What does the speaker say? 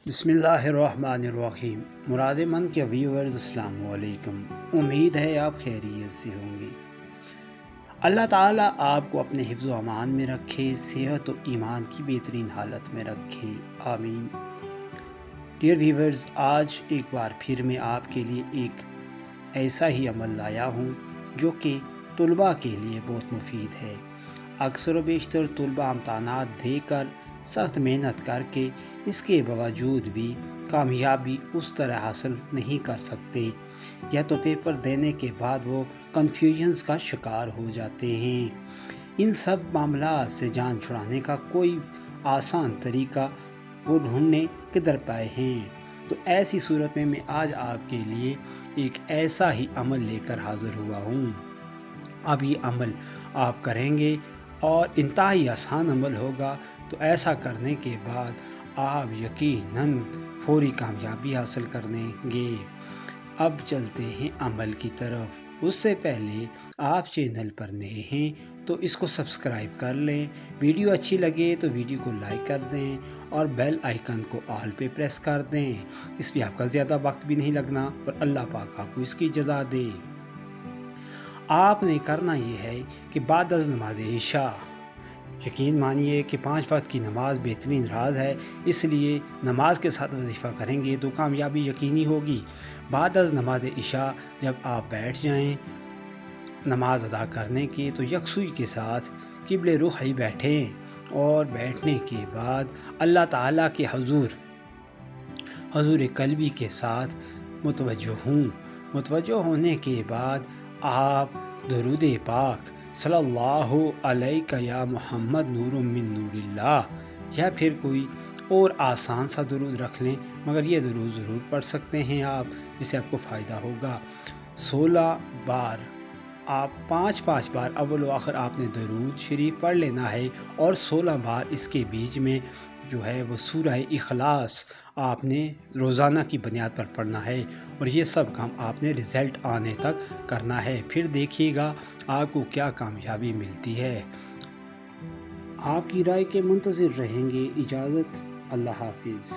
بسم اللہ الرحمن الرحیم۔ مراد من کے ویورز السلام علیکم، امید ہے آپ خیریت سے ہوں گے۔ اللہ تعالیٰ آپ کو اپنے حفظ و امان میں رکھے، صحت و ایمان کی بہترین حالت میں رکھے، آمین۔ ڈیئر ویورز، آج ایک بار پھر میں آپ کے لیے ایک ایسا ہی عمل لایا ہوں جو کہ طلباء کے لیے بہت مفید ہے۔ اکثر و بیشتر طلباء امتحانات دے کر سخت محنت کر کے اس کے باوجود بھی کامیابی اس طرح حاصل نہیں کر سکتے، یا تو پیپر دینے کے بعد وہ کنفیوژنز کا شکار ہو جاتے ہیں۔ ان سب معاملات سے جان چھڑانے کا کوئی آسان طریقہ وہ ڈھونڈنے کدھر پائے ہیں، تو ایسی صورت میں آج آپ کے لیے ایک ایسا ہی عمل لے کر حاضر ہوا ہوں۔ اب یہ عمل آپ کریں گے اور انتہائی آسان عمل ہوگا، تو ایسا کرنے کے بعد آپ یقیناً فوری کامیابی حاصل کریں گے۔ اب چلتے ہیں عمل کی طرف۔ اس سے پہلے آپ چینل پر نئے ہیں تو اس کو سبسکرائب کر لیں، ویڈیو اچھی لگے تو ویڈیو کو لائک کر دیں اور بیل آئیکن کو آل پہ پریس کر دیں۔ اس پہ آپ کا زیادہ وقت بھی نہیں لگنا اور اللہ پاک آپ کو اس کی جزا دے۔ آپ نے کرنا یہ ہے کہ بعد از نماز عشاء، یقین مانیے کہ 5 وقت کی نماز بہترین راز ہے، اس لیے نماز کے ساتھ وظیفہ کریں گے تو کامیابی یقینی ہوگی۔ بعد از نماز عشاء جب آپ بیٹھ جائیں نماز ادا کرنے کے، تو یکسوئی کے ساتھ قبلہ رخ ہی بیٹھیں، اور بیٹھنے کے بعد اللہ تعالیٰ کے حضور قلبی کے ساتھ متوجہ ہونے کے بعد آپ درود پاک صلی اللہ علیہ یا محمد نور من نور اللہ، یا پھر کوئی اور آسان سا درود رکھ لیں، مگر یہ درود ضرور پڑھ سکتے ہیں آپ، جس سے آپ کو فائدہ ہوگا۔ 16 بار آپ 5 بار اول و آخر آپ نے درود شریف پڑھ لینا ہے، اور 16 بار اس کے بیچ میں جو ہے وہ سورہ اخلاص آپ نے روزانہ کی بنیاد پر پڑھنا ہے، اور یہ سب کام آپ نے رزلٹ آنے تک کرنا ہے۔ پھر دیکھیے گا آپ کو کیا کامیابی ملتی ہے۔ آپ کی رائے کے منتظر رہیں گے۔ اجازت، اللہ حافظ۔